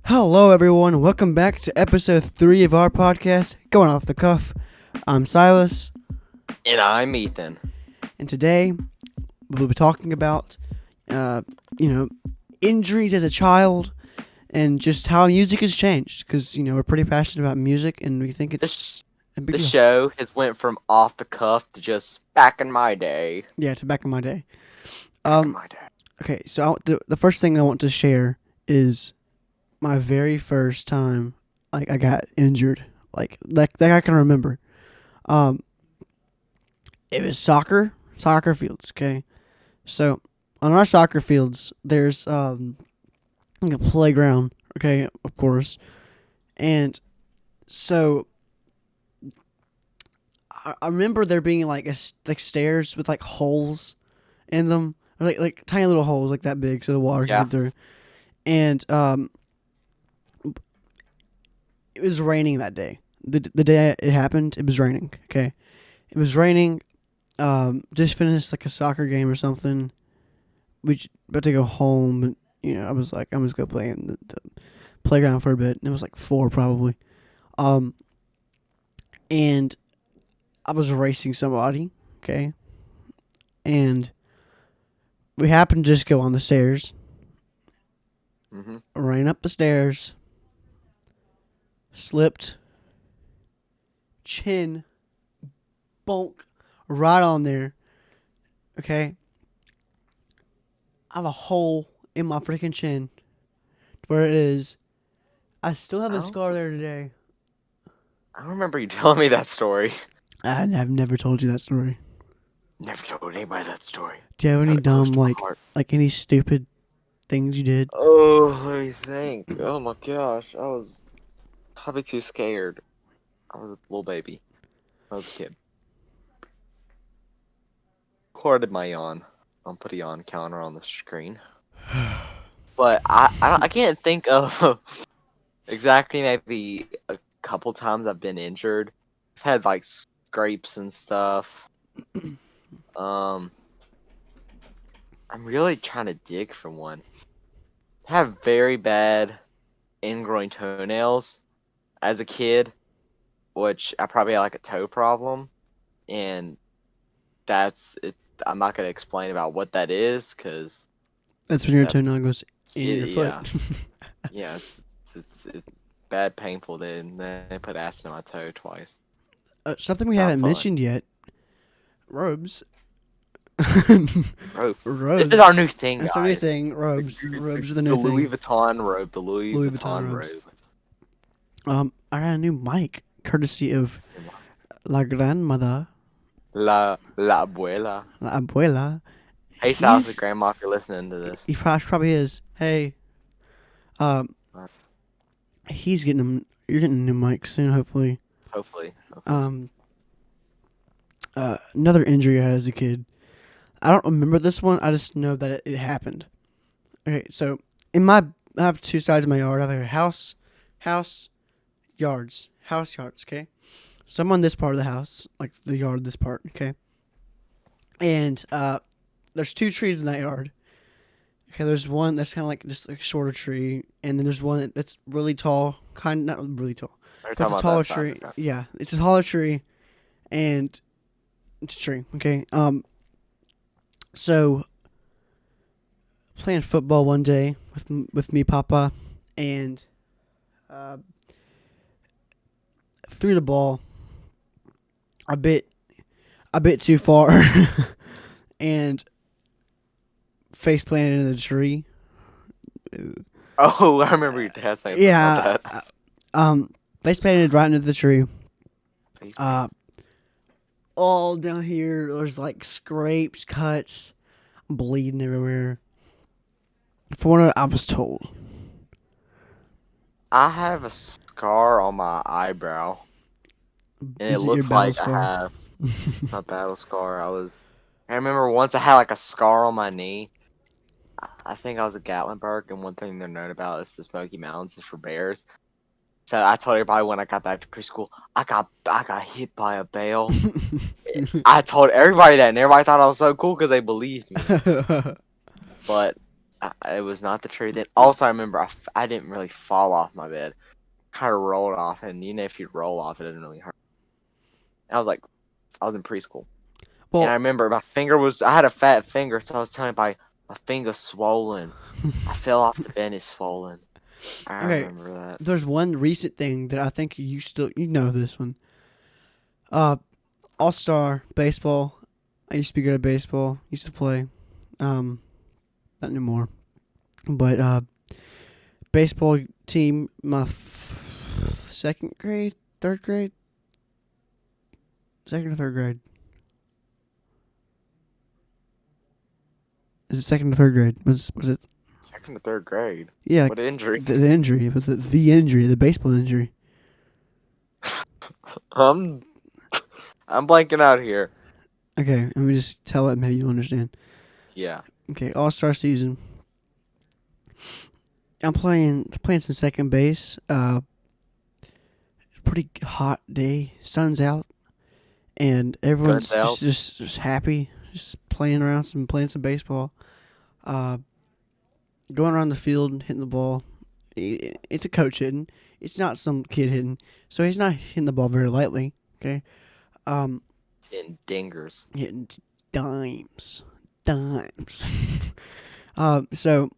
Hello, everyone. Welcome back to episode 3 of our podcast, Going Off the Cuff. I'm Silas, And I'm Ethan. and today we'll be talking about, injuries as a child and just how music has changed. Because, we're pretty passionate about music and we think it's a big The deal. show has went from off the cuff to just back in my day. Yeah, to back in my day. Back in my day. Okay, so the first thing I want to share is my very first time, I got injured. That I can remember. It was soccer fields. Okay, so on our soccer fields, there's like a playground. Okay, of course, and so I remember there being like stairs with like holes in them, or like tiny little holes like that big, so the water can Yeah. get through. And it was raining that day. The day it happened, it was raining. Okay, it was raining. Just finished like a soccer game or something. About to go home, and I was like, I'm just gonna play in the playground for a bit. And it was like 4 probably. And I was racing somebody. Okay, and we happened to just go on the stairs. Mm-hmm. Ran up the stairs. Slipped. Chin. Bonk. Right on there. Okay. I have a hole in my freaking chin. Where it is. I still have the scar there today. I don't remember you telling me that story. I've never told you that story. Never told anybody that story. Do you have any Got it close dumb, to my heart. like any stupid things you did? Oh, let me think. Oh my gosh, I was probably too scared. I was a little baby. I was a kid. Recorded my yawn. I'll put a yawn counter on the screen. But I can't think of exactly maybe a couple times I've been injured. I've had like scrapes and stuff. I'm really trying to dig for one. I have very bad ingrowing toenails as a kid, which I probably had like a toe problem, and I'm not gonna explain about what that is because That's when your That's- toenail goes in your foot. yeah, it's bad, painful. Then they put acid in my toe twice. Something we Not haven't fun. mentioned yet. Robes. Robes. Robes. This is our new thing, That's guys. our new thing. Robes. Robes are the new The Louis thing. Vuitton robe. The Louis Louis Vuitton Vuitton robes. robe. I got a new mic, courtesy of La Grandmother, La abuela. La Abuela. Hey, Silas, He's- grandma, if you're listening to this. He probably is. Hey. He's getting him. You're getting a new mic soon, hopefully. Hopefully. Another injury I had as a kid. I don't remember this one. I just know that it happened. Okay, so I have 2 sides of my yard. I have a house, yards. Okay, so I'm on this part of the house, like the yard, this part. Okay, and there's 2 trees in that yard. Okay, there's one that's kind of like just like a shorter tree, and then there's one that's really tall, not really tall. Are you But it's a talking taller about that tree. side? Okay. Yeah, it's a taller tree, and it's a tree. Okay. So playing football one day with me, Papa, and threw the ball a bit too far, and face planted into the tree. Oh, I remember your dad saying about that. Face planted right into the tree. Facebook. All down here, there's like scrapes, cuts, bleeding everywhere. From what I was told. I have a scar on my eyebrow, and Is it it your looks battle like scar? I have a battle scar. I remember once I had like a scar on my knee. I think I was at Gatlinburg, and one thing they're known about is the Smoky Mountains is for bears. So I told everybody when I got back to preschool, I got hit by a bale. I told everybody that, and everybody thought I was so cool because they believed me. But It was not the tree. Then also I remember I didn't really fall off my bed. Kind of rolled off, and if you roll off, it doesn't really hurt. I was in preschool, and I Well, remember I had a fat finger, so I was telling everybody my finger's swollen. I fell off the bed, it's swollen. I okay. remember that. There's one recent thing that I think you know this one. All-Star baseball. I used to be good at baseball. Used to play. Not anymore. But baseball team, my second grade, third grade, second or third grade. Is it second or third grade? Was it? Second to third grade. Yeah, What injury? the injury, but the injury, the baseball injury. I'm blanking out here. Okay, let me just tell it. Maybe you understand. Yeah. Okay, All-Star season. I'm playing some second base. Pretty hot day. Sun's out, and everyone's Guns out. just happy, just playing some baseball. Uh, Going around the field, hitting the ball. It's a coach hitting. It's not some kid hitting, so he's not hitting the ball very lightly. Okay, In dingers. hitting dimes. So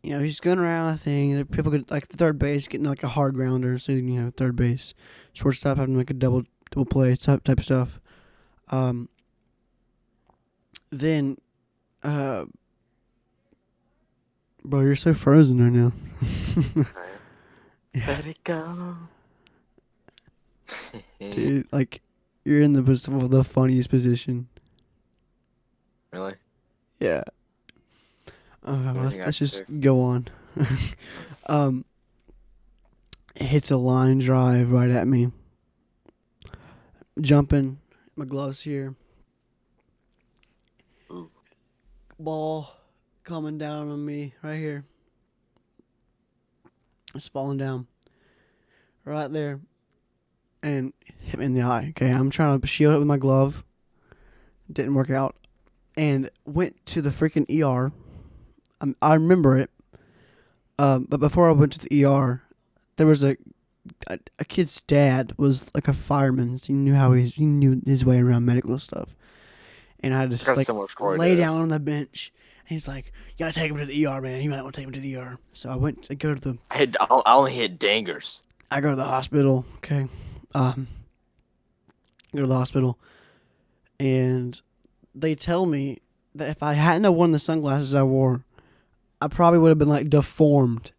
he's going around the thing. People get like the third base getting like a hard grounder, so third base, shortstop having like a double play type of stuff. Then, bro, you're so frozen right now. Let it go. Dude, like you're in the funniest position. Really? Yeah. Everything Let's just fixed. go on. It hits a line drive right at me. Jumping, my gloves here. Ooh. Ball coming down on me right here. It's falling down right there, and hit me in the eye. Okay, I'm trying to shield it with my glove. Didn't work out, and went to the freaking ER. I remember it. But before I went to the ER, there was a kid's dad was like a fireman. So he knew his way around medical stuff, and I just Got a like similar story to lay this. down on the bench. And he's like, "You gotta take him to the ER, man. You might want to take him to the ER." So I went to go to the I only hit dingers. I go to the hospital. Okay, go to the hospital, and they tell me that if I hadn't have worn the sunglasses I wore, I probably would have been like deformed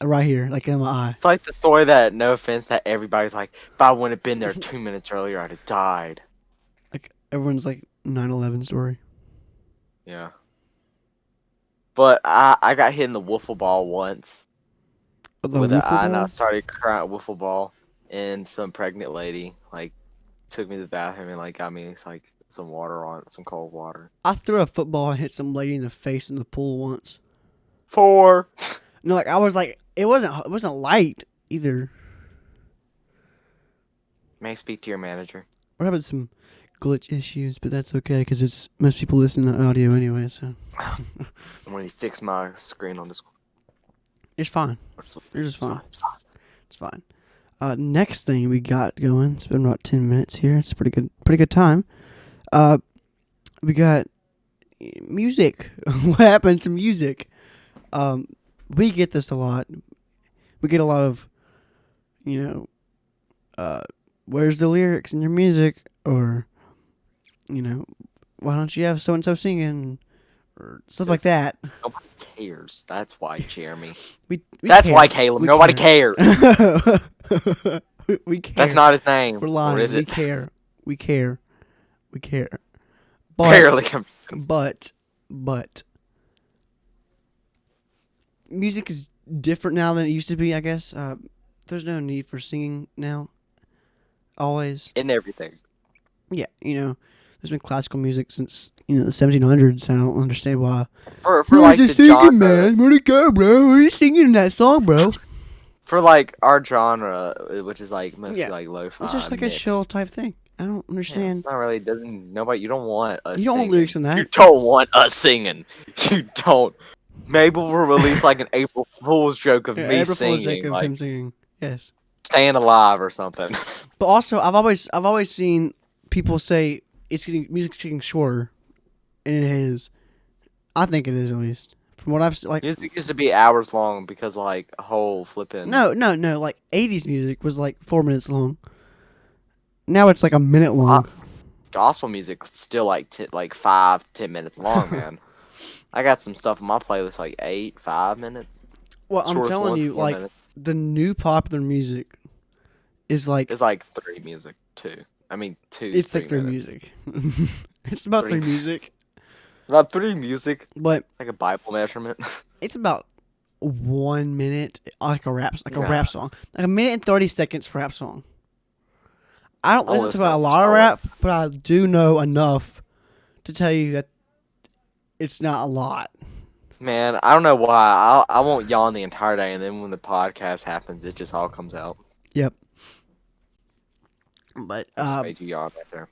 right here, like in my eye. It's like the story that, no offense, that everybody's like, if I wouldn't have been there 2 minutes earlier, I'd have died. Like everyone's like 9/11 story. Yeah. But I got hit in the wiffle ball once But the with an wiffle eye, and I ball? started crying wiffle ball, and some pregnant lady like took me to the bathroom and like got me like some water on it, some cold water. I threw a football and hit some lady in the face in the pool once. 4. No, like I was like, it wasn't light either. May I speak to your manager? We're having some glitch issues, but that's okay because it's most people listen to audio anyway, so When you fix my screen on Discord. it's fine. You're just fine. It's fine. It's fine. Next thing we got going. It's been about 10 minutes here. It's pretty good time. We got music. What happened to music? We get this a lot. We get a lot of, where's the lyrics in your music? Or, why don't you have so and so singing? Or stuff like that. Nobody cares. That's why, Jeremy. We That's care. why, Caleb. We Nobody care. cares. we care. That's not his name. We're lying. What is We it? care. We care. We care. Barely. But music is different now than it used to be, I guess. There's no need for singing now. Always. In everything. Yeah, there's been classical music since, the 1700s. I don't understand why. For Who's like the the singing, genre, man? Where'd it go, bro? Who's singing in that song, bro? for like our genre, which is like mostly Yeah. like lo-fi. It's just like a mix. chill type thing. I don't Yeah, understand. it's not really. Doesn't nobody. You don't want us You don't want singing. lyrics in You that. don't want us singing. You don't. Maybe we'll release like an April Fool's joke of Yeah, me April Fool's joke singing, of like him singing. Yes. "Staying Alive" or something. But also, I've always seen people say music's getting shorter, and it is. I think it is at least from what I've seen. Like Music used to be hours long because like a whole flipping. no. Like 80s music was like 4 minutes long. Now it's like a minute long. Gospel music's still like like 5-10 minutes long, man. I got some stuff on my playlist like 8-5 minutes. Well, I'm Shortest telling one's you, four like minutes. the new popular music is like It's like 3 music too. I mean it's like 3 their minutes. music. It's about Three. their music, About 3 music. but Like a Bible measurement. it's about 1 minute, like a Nah, rap song, like a minute and 30 seconds rap song. I don't I'll listen to listen a to lot of solid. rap, but I do know enough to tell you that it's not a lot. Man, I don't know why. I won't yawn the entire day, and then when the podcast happens, it just all comes out. Yep. But I just made you yawn right there.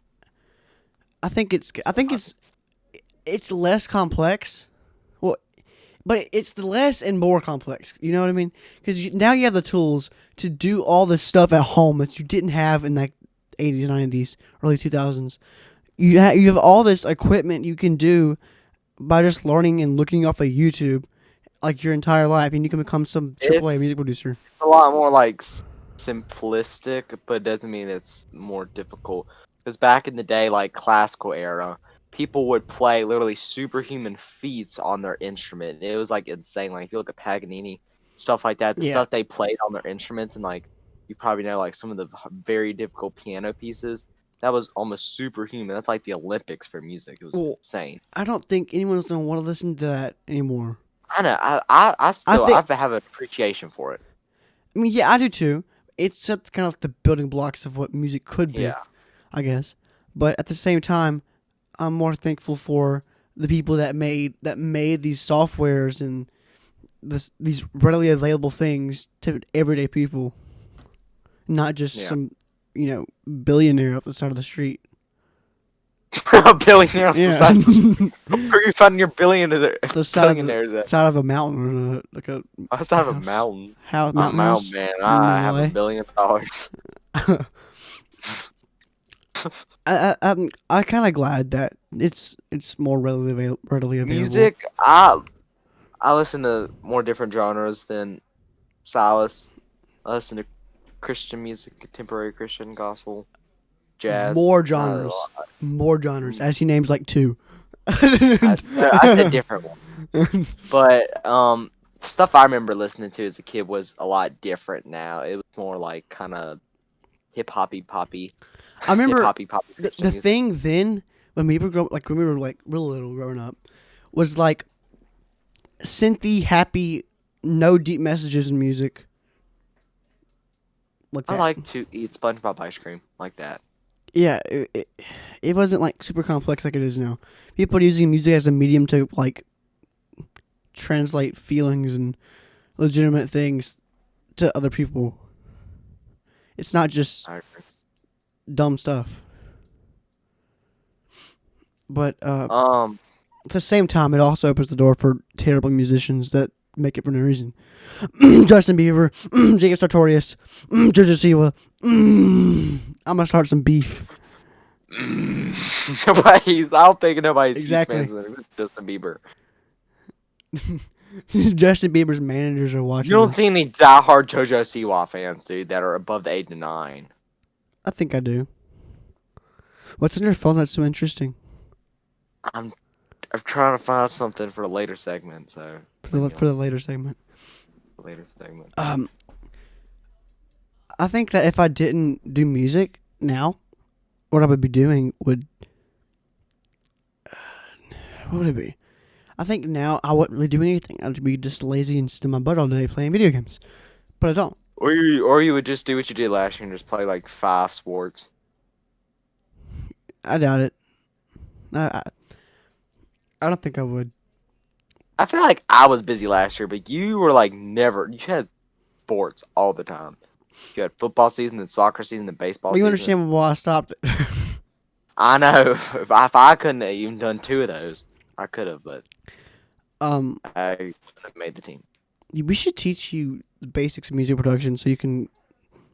I think it's less complex. Well, but it's the less and more complex. You know what I mean? Because now you have the tools to do all this stuff at home that you didn't have in the 80s, 90s, early 2000s. You have all this equipment you can do by just learning and looking off of YouTube like your entire life, and you can become some AAA music producer. It's a lot more like simplistic, but it doesn't mean it's more difficult. Because back in the day, like classical era, people would play literally superhuman feats on their instrument. It was like insane. Like if you look at Paganini, stuff like that, the Yeah. stuff they played on their instruments, and like you probably know like some of the very difficult piano pieces. That was almost superhuman. That's like the Olympics for music. It was Well, insane. I don't think anyone's gonna want to listen to that anymore. I know. I still think- I have an appreciation for it. I mean, yeah, I do too. It's just kind of like the building blocks of what music could be, Yeah. I guess. But at the same time, I'm more thankful for the people that made these softwares and these readily available things to everyday people, not just Yeah. some billionaire off the side of the street. A billionaire off the side. Yeah, Where are you finding your billionaire? the side of Billionaires at? side of a mountain, or like a Outside of a house. mountain. house, I'm mountain out, house. man. in I have LA. $1 billion. I kind of glad that it's more readily available. Music, I listen to more different genres than Silas. I listen to Christian music, contemporary Christian gospel, jazz. More not a genres. lot. More genres. As he names like two. I said different ones. But stuff I remember listening to as a kid was a lot different now. It was more like kind of hip hoppy poppy. I remember Hip-hoppy poppy the Christian music. thing then when we were when we were like real little growing up was like synthy, happy, no deep messages in music. Like I that. like to eat SpongeBob ice cream like that. Yeah, it wasn't like super complex like it is now. People are using music as a medium to like translate feelings and legitimate things to other people. It's not just I agree. dumb stuff. But at the same time, it also opens the door for terrible musicians that make it for no reason. Justin Bieber, Jacob Sartorius, Jojo Siwa. I'm gonna start some beef. I don't think nobody's Exactly. huge fans of them, Justin Bieber. Justin Bieber's managers are watching. You don't this. see any diehard JoJo Siwa fans, dude, that are above the 8 to 9. I think I do. What's on your phone that's so interesting? I'm trying to find something for a later segment, so For the later segment. later segment. I think that if I didn't do music now, what I would be doing would what would it be? I think now I wouldn't really do anything. I'd be just lazy and sit in my butt all day playing video games. But I don't. Or you would just do what you did last year and just play like 5 sports. I doubt it. I don't think I would. I feel like I was busy last year, but you were like never. You had sports all the time. You had football season, then soccer season, then baseball Well, you season. understand why I stopped it. I know. If I couldn't have even done 2 of those, I could have, but I couldn't have made the team. We should teach you the basics of music production so you can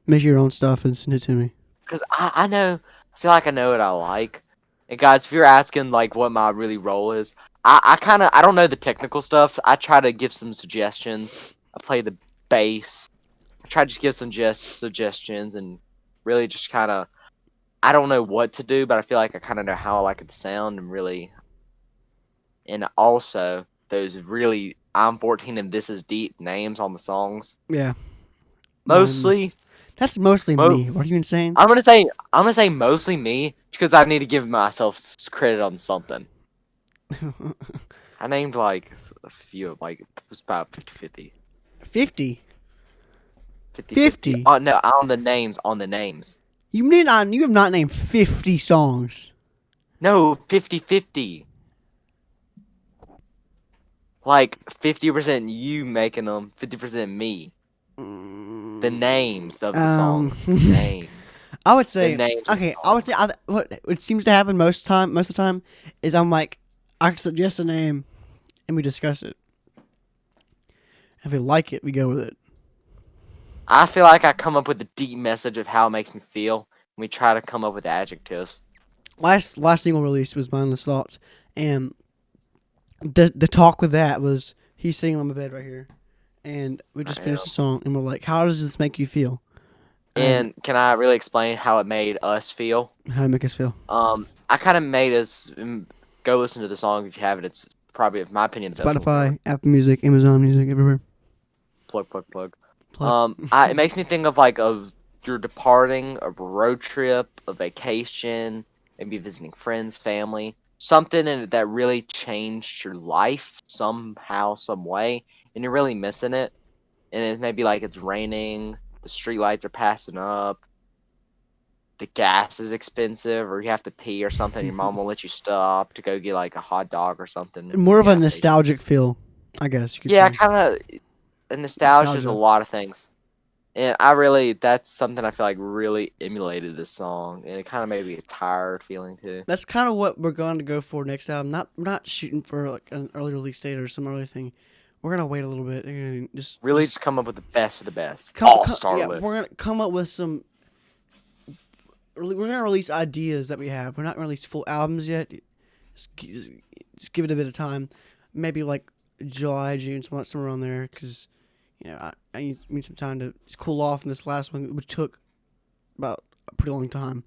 make your own stuff and send it to me. Because I know, I feel like I know what I like. And guys, if you're asking like what my really role is, I don't know the technical stuff. I try to give some suggestions. I play the bass. I try to just give some suggestions and really just kind of, I don't know what to do, but I feel like I kind of know how I like it to sound and really, and also those really I'm 14 and This Is Deep names on the songs. Yeah. Mostly, That's mostly mo- me. What are you insane? I'm gonna say mostly me because I need to give myself credit on something. I named like a few, like it was about 50-50. 50. 50-50. 50. Oh no, on the names. You have not named 50 songs. No, 50-50. Like 50% you making them, 50% me. The names of the songs. The names. I would The say names. okay. I would say what seems to happen most of the time is I'm like I suggest a name and we discuss it. If we like it, we go with it. I feel like I come up with a deep message of how it makes me feel. And we try to come up with adjectives. Last single release was Mindless Thoughts, and the talk with that was he's sitting on my bed right here, and we just finished the song, and we're like, how does this make you feel? And can I really explain how it made us feel? How to make us feel? I kind of made us go listen to the song if you haven't. It's probably, in my opinion, the best one ever. Spotify, Apple Music, Amazon Music, everywhere. Plug. Plug. It makes me think of like you're departing a road trip, a vacation, maybe visiting friends, family, something that really changed your life somehow, some way, and you're really missing it. And it maybe like it's raining, the street lights are passing up, the gas is expensive, or you have to pee or something. Your mom won't let you stop to go get like a hot dog or something. More of a gas station. nostalgic feel, I guess you could Yeah, say. kind of. Nostalgia is a lot of things. And that's something I feel like really emulated this song, and it kind of made me a tired feeling too. That's kind of what we're going to go for next album. We're not shooting for like an early release date or some early thing. We're gonna wait a little bit and just come up with the best of the best. All-star yeah, list. we're gonna come up with some. We're gonna release ideas that we have. We're not gonna release full albums yet. Just give it a bit of time. Maybe like July, June, somewhere around there, because I need some time to just cool off in this last one, which took about a pretty long time,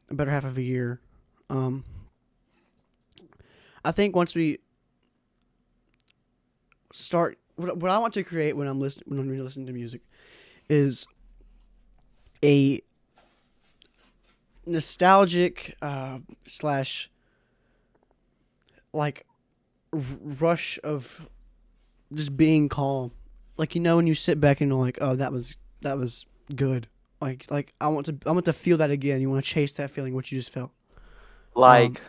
a better half of a year. I think once we start, what I want to create when I'm listening to music is a nostalgic slash like rush of just being calm. Like when you sit back and you're like, oh, that was good. Like I want to feel that again. You want to chase that feeling what you just felt. Like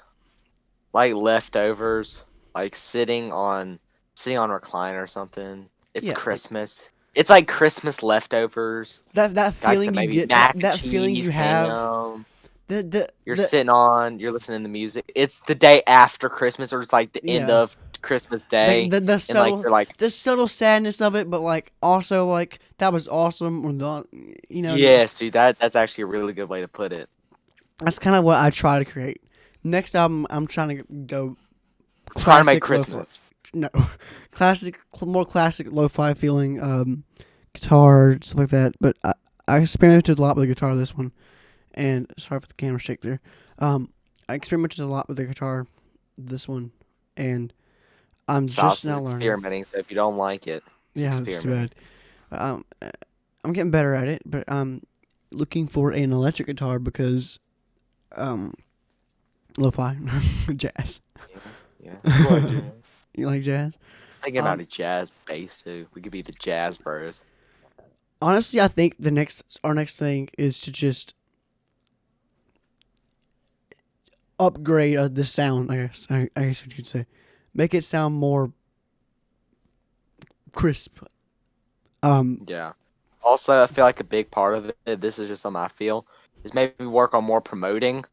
leftovers, like sitting on recliner or something. It's Christmas. It's like Christmas leftovers. That feeling you get, that feeling you have. You're listening to music. It's the day after Christmas, or it's like the end of Christmas Day. The subtle, and you're like the subtle sadness of it, but like also like that was awesome or not, Yes, dude, that's actually a really good way to put it. That's kind of what I try to create. Next album, I'm trying to go. Trying to make Christmas. No, more classic lo-fi feeling, guitar stuff like that. But I experimented a lot with the guitar this one, and sorry for the camera shake there. I experimented a lot with the guitar this one, and I'm just now learning. Experimenting, so if you don't like it, it's too bad. I'm getting better at it, but I'm looking for an electric guitar because, lo-fi, jazz. Yeah. You like jazz? Thinking about a jazz bass too. We could be the Jazz Bros. Honestly, I think our next thing is to just upgrade the sound. I guess what you could say, make it sound more crisp. Yeah. Also, I feel like a big part of it, this is just something I feel, is maybe work on more promoting.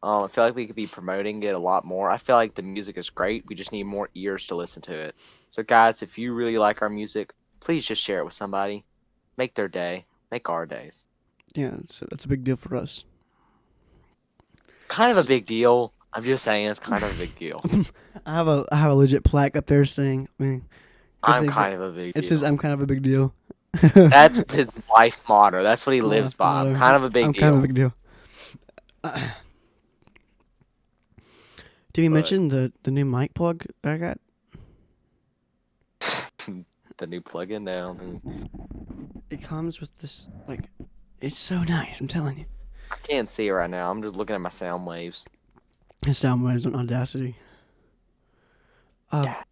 I feel like we could be promoting it a lot more. I feel like the music is great. We just need more ears to listen to it. So, guys, if you really like our music, please just share it with somebody. Make their day. Make our days. Yeah, that's a big deal for us. Kind of a big deal. I'm just saying it's kind of a big deal. I have a legit plaque up there saying, I mean, I'm kind of a big it deal. says I'm kind of a big deal. That's his life motto. That's what he lives by. I'm Motto. kind of a big I'm deal. kind of a big deal. Did we But- mention the new mic plug that I got? The new plugin now. It comes with this it's so nice. I'm telling you. I can't see it right now. I'm just looking at my sound waves. His sound waves on Audacity. Yeah.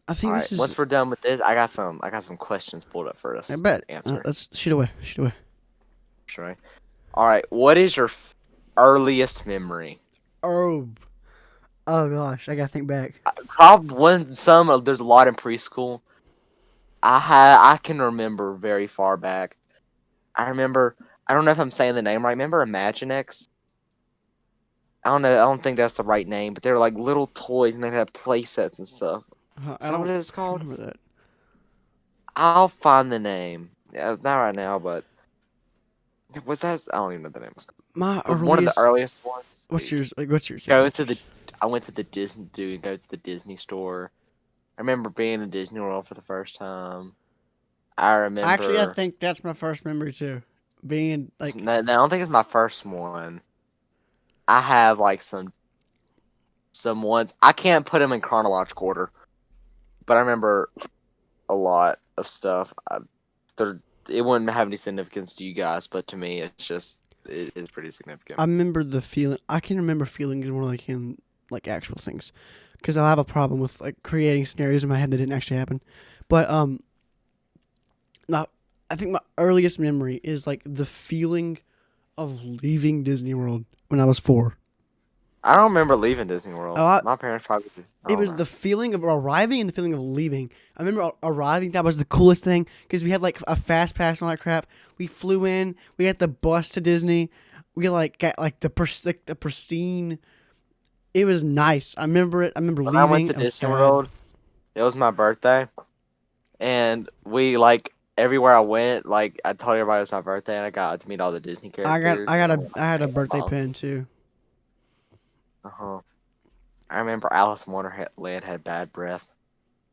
I think Alright, this is. once we're done with this, I got some questions pulled up for us. I bet. to answer. Let's shoot away. Shoot away. Sure. Alright, what is your earliest memory? Oh gosh, I gotta think back. There's a lot in preschool. I can remember very far back. I don't know if I'm saying the name right. Remember Imaginext? I don't know. I don't think that's the right name, but they were like little toys and they had play sets and stuff. I Is that what it's called? remember that. I'll find the name. Yeah, not right now, but was that? I don't even know the name. My But one of the earliest. earliest ones. What's yours? What's yours? Go What's to the. yours? I went to the Disney. Dude, go to the Disney store. I remember being in Disney World for the first time. I remember. Actually, I think that's my first memory too. Being like. No, I don't think it's my first one. I have like some ones. I can't put them in chronological order, but I remember a lot of stuff. It wouldn't have any significance to you guys, but to me, it is pretty significant. I remember the feeling. I can remember feelings more like in like actual things, because I'll have a problem with like creating scenarios in my head that didn't actually happen. But now I think my earliest memory is like the feeling of leaving Disney World when I was 4. I don't remember leaving Disney World. Oh, My parents probably did. It was the feeling of arriving and the feeling of leaving. I remember arriving. That was the coolest thing because we had like a fast pass and all that crap. We flew in. We had the bus to Disney. We like got like the pristine. It was nice. I remember it. I remember when leaving. I went to was Disney sad. World. It was my birthday, and we like everywhere I went. Like I told everybody it was my birthday, and I got to meet all the Disney characters. I had a birthday pin too. I remember Alice in Wonderland had bad breath.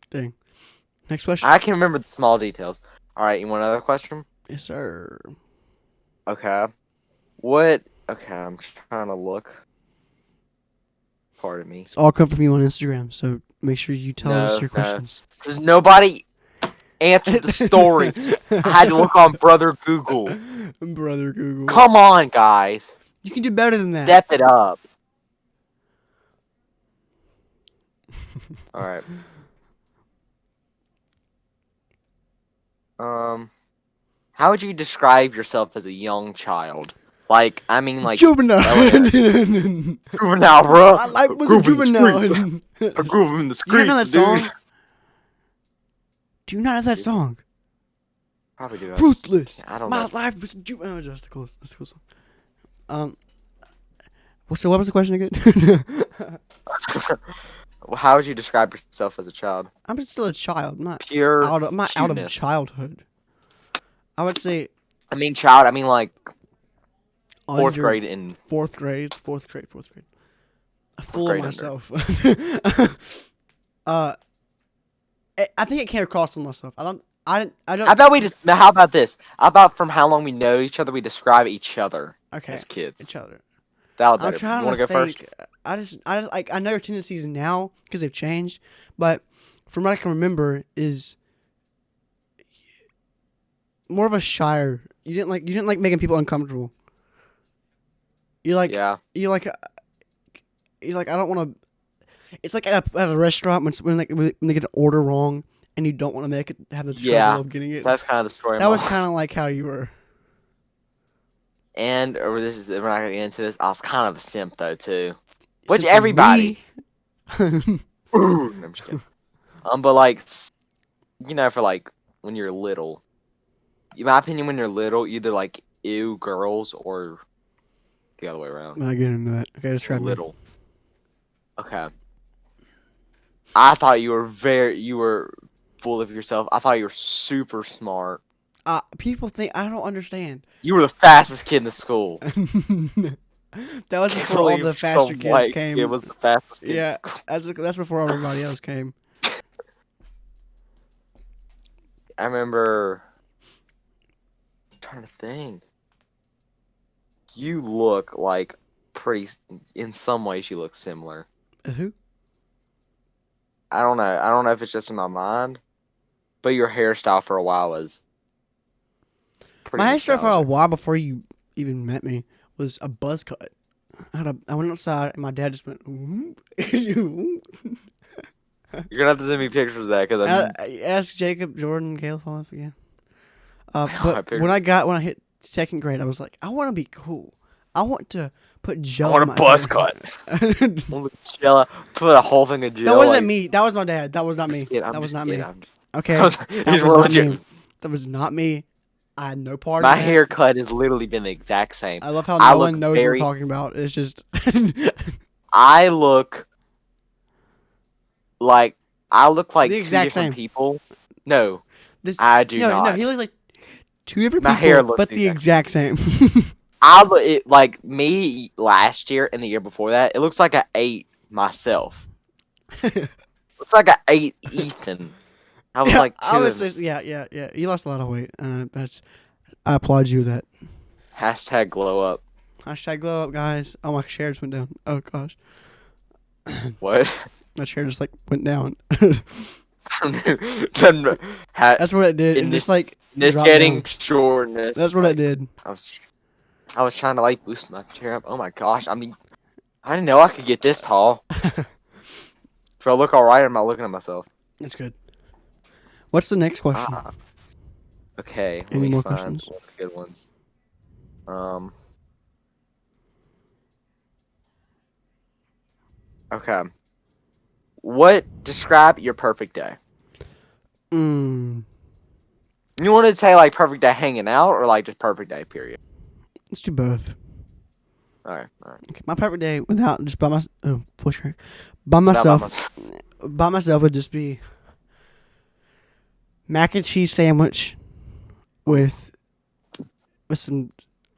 Dang. Next question. I can remember the small details. All right, you want another question? Yes, sir. Okay. What? Okay, I'm trying to look. Pardon me. It's all come from you on Instagram, so make sure you tell us your No. questions. Because nobody answered the story. I had to look on Brother Google. Brother Google. Come on, guys. You can do better than that. Step it up. All right. How would you describe yourself as a young child? Like, I mean, like Juvenile. juvenile, bro. My life was a juvenile. I grew up in the streets, You don't know that dude. song? Do you not know that song? Probably do. Ruthless. I don't My know. life was a juvenile. Oh, that's a cool song. So what was the question again? How would you describe yourself as a child? I'm just still a child. I'm not Pure. out of cuteness. childhood. I would say I mean, child. I mean, like fourth under grade in. Fourth grade. I fool grade under. myself. I think it came across on myself. I don't. How about we just? How about this? How about from how long we know each other, we describe each other Okay. as kids. Each other. That was I'm better. You trying want to to go first? think. I know your tendencies now because they've changed, but from what I can remember is more of a shyer. You didn't like making people uncomfortable. You're like Yeah. you're like I don't want to. It's like at a restaurant when they get an order wrong and you don't want to have the trouble Yeah. of getting it. That's kind of the story. That was kind of like how you were. And or we're not gonna get into this. I was kind of a simp though too. Which Except for everybody. me. No, I'm just kidding. But like, for like when you're little, in my opinion, when you're little, either like ew girls or the other way around. I'm not getting into that. Okay, describe me. Little. Okay. I thought you were full of yourself. I thought you were super smart. People think I don't understand. You were the fastest kid in the school. That was Can't before all believe the faster some kids white came. kid was the fastest kid in Yeah, school. that's before everybody else came. I remember. I'm trying to think. You look like pretty. In some ways, you look similar. Who? I don't know. I don't know if it's just in my mind, but your hairstyle for a while was pretty My hairstyle for a nostalgic. while before you even met me was a buzz cut. I went outside and my dad just went. You're gonna have to send me pictures of that because I asked Jacob, Jordan, Caleb, all that again. I But picture- when I hit second grade, I was like, I want to be cool. I want to put gel. I want in a my buzz hair. cut. Gel, put a whole thing of gel. That wasn't like, me. That was my dad. That was not me. I'm That was just not kidding, me. I'm just- Okay, These that were was not legit. me. That was not me. I had no part My of that. haircut has literally been the exact same. I love how I no look one knows very- what we're talking about. It's just I look like The two exact different same. people. No, this. I do no, not. he looks like two different My people, hair looks but the the exact same. I look it like me last year and the year before that. It looks like I ate myself. Looks like I ate Ethan. I was like I two. would say, yeah. You lost a lot of weight. I applaud you with that. Hashtag glow up. Hashtag glow up, guys. Oh, my share just went down. Oh gosh, What? my share just like went down. That's That's what it did. In It this- just like It's dropped getting down. shortness. That's what like, it did. I was trying to like boost my chair up. Oh my gosh! I mean, I didn't know I could get this tall. If I look alright, I'm not looking at myself. That's good. What's the next question? Okay. Let Any me more find questions? one of the good ones. Okay. Describe your perfect day? Mm, You want to say like perfect day hanging out or like just perfect day period? let's do both. Alright. Okay, my perfect day without just by my voice crack. By Not by myself. By myself would just be mac and cheese sandwich with some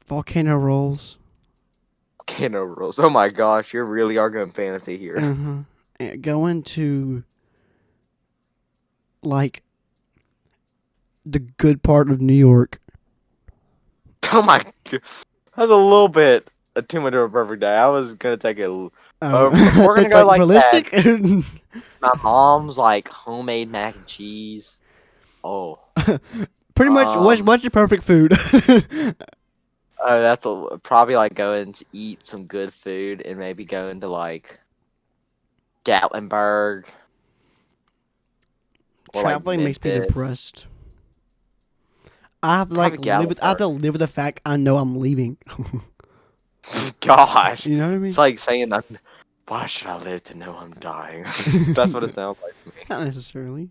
volcano rolls. Volcano rolls. Oh my gosh, you really are going fantasy here. And going to like the good part of New York. Oh my god. That's a little bit too much of a perfect day. I was gonna take it. We're gonna go like realistic. My mom's like homemade mac and cheese. Oh. Pretty much, what's your perfect food? Oh, that's probably like going to eat some good food and maybe going to like Gatlinburg. Or, like, Traveling makes me Memphis. depressed. I have to Probably live with the fact I know I'm leaving. Gosh. You know what I mean? It's like saying, why should I live to know I'm dying? That's what it sounds like to me. Not necessarily.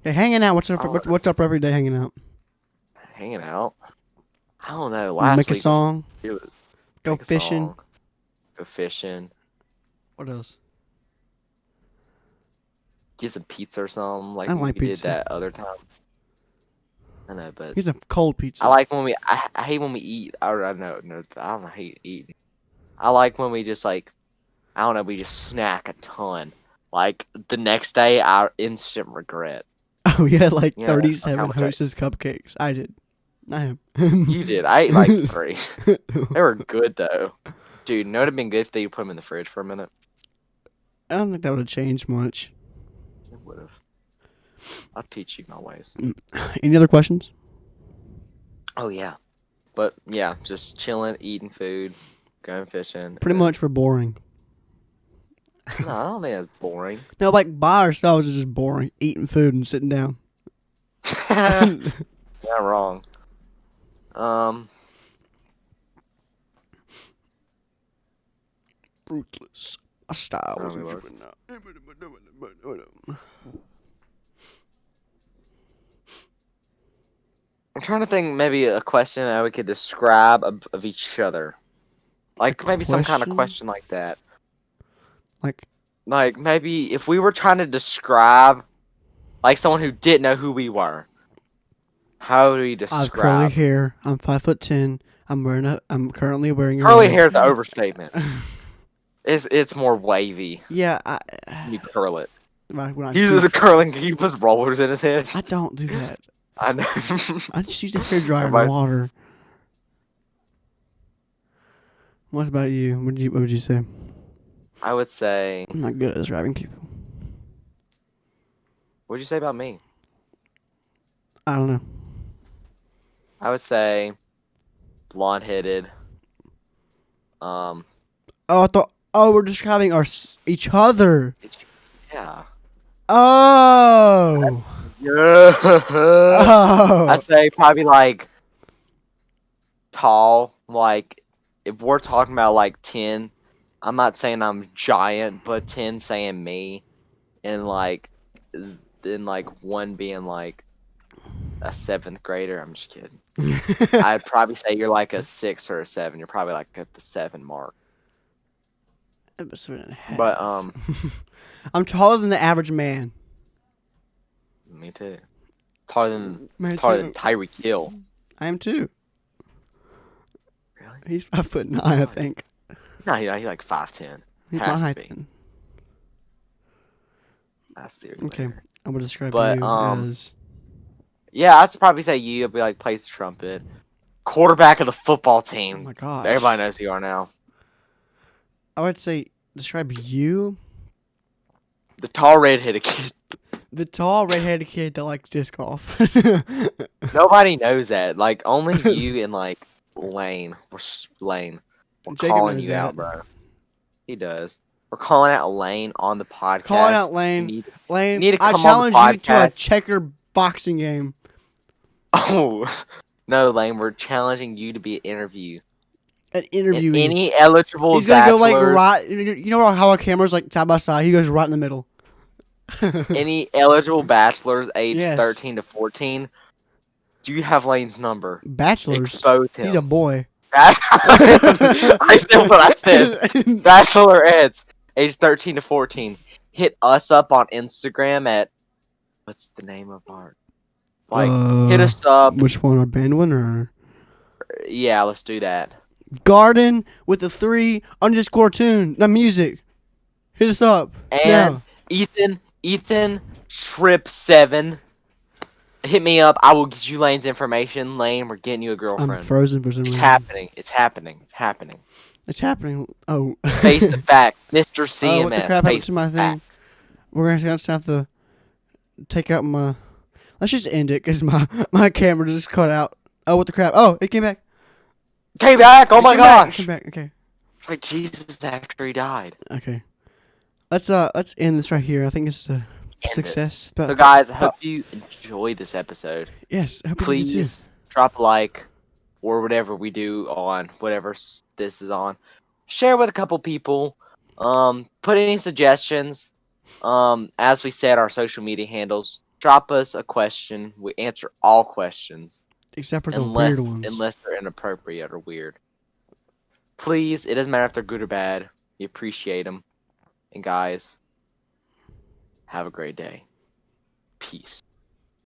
Okay, hanging out. What's up every day hanging out? Hanging out? I don't know. Last Make a week was- song. it was- Go make a fishing. song, Go fishing. What else? Get some pizza or something like I don't we like did pizza. that other time. I know, but Here's a cold pizza. I like when we. I hate when we eat. I don't know. No, I don't hate eating. I like when we just like. I don't know. We just snack a ton. Like the next day, our instant regret. Oh, yeah, like Yeah, how 37 much I- Hostess cupcakes. I did. Not him. You did. I ate like 3. They were good though. Dude, you know what'd have been good if they put them in the fridge for a minute? I don't think that would have changed much. It would have. I'll teach you my ways. Any other questions? Oh yeah. But yeah, just chilling, eating food, going fishing. Pretty and- much we're boring. No, I don't think that's boring. No, like by ourselves is just boring. Eating food and sitting down. Yeah, wrong. Ruthless. A style. Oh, we were. trying to think maybe a question that we could describe of each other. Like maybe some kind of question like that. Like, Like maybe if we were trying to describe like someone who didn't know who we were. How do we I have curly describe? hair. I'm 5'10". I'm currently wearing a Curly ring. hair is the overstatement. It's more wavy. Yeah, You curl it. when I He do, uses a curling. He puts rollers in his head. I don't do that. I know. I just use a hair dryer and Everybody's- water. What about you? What would you say? I would say. I'm not good at describing people. What'd you say about me? I don't know. I would say blonde-headed. Um. Oh, I thought. Oh, we're describing each other. Yeah. Oh. Yeah. Oh. I'd say probably like tall. Like if we're talking about like 10, I'm not saying I'm giant, but 10 saying me, and like then like one being like a 7th grader. I'm just kidding. I'd probably say you're like a 6 or a 7. You're probably like at the 7 mark. But I'm taller than the average man. me too. Taller than Man, taller than Tyreek Hill. I am too. Really? He's 5'9", I think. No, he's like 5'10". He's Has my to height be. then. I'll see you Okay, later. I'm gonna describe But, you as. Yeah, I'd probably say you. I'd be like plays the trumpet, quarterback of the football Oh team. my gosh. Everybody knows who you are now. I would say describe you, The tall redheaded kid. the tall redheaded kid that likes disc golf. Nobody knows that. Like only you and like Lane. Lane. We're Jacob calling knows you that. out, bro. He does. We're calling out Lane on the podcast. Calling out You Lane. need- Lane, need to I come on the challenge you to a podcast. checker boxing game. Oh no, Lane. We're challenging you to be an interview. An interview. Any eligible He's gonna go like bachelors, right. You know how our cameras like side by side. He goes right in the middle. any eligible bachelors aged Yes. 13 to 14. Do you have Lane's number? Bachelors. Expose him. He's a boy. I said what I said. Bachelorettes, age 13 to 14. Hit us up on Instagram at what's the name of our hit us up. Which one? Our band one or Yeah, let's do that. Garden with the 3_tune. The music. Hit us up. And Ethan Trip 7. Hit me up. I will get you Lane's information. Lane, we're getting you a I'm girlfriend. frozen for some It's reason. happening. It's happening. It's happening. It's happening. Oh. Face the fact, Mr. CMS. Oh, what the crap happened face to my the thing? fact. We're gonna have to take out my. Let's just end it because my camera just cut out. Oh, what the crap? Oh, it came back. Came back. Oh It my came back. It gosh. came back. Okay. Like Jesus after he died. Okay. Let's end this right here. I think it's a End this. success. So guys, I hope you enjoyed this episode. Yes, I hope you did too. Please drop a like or whatever we do on whatever this is on. Share with a couple people. Put any suggestions. As we said, our social media handles. Drop us a question. We answer all questions. Except for the weird ones. Unless they're inappropriate or weird. Please, it doesn't matter if they're good or bad. We appreciate them. And guys, have a great day. Peace.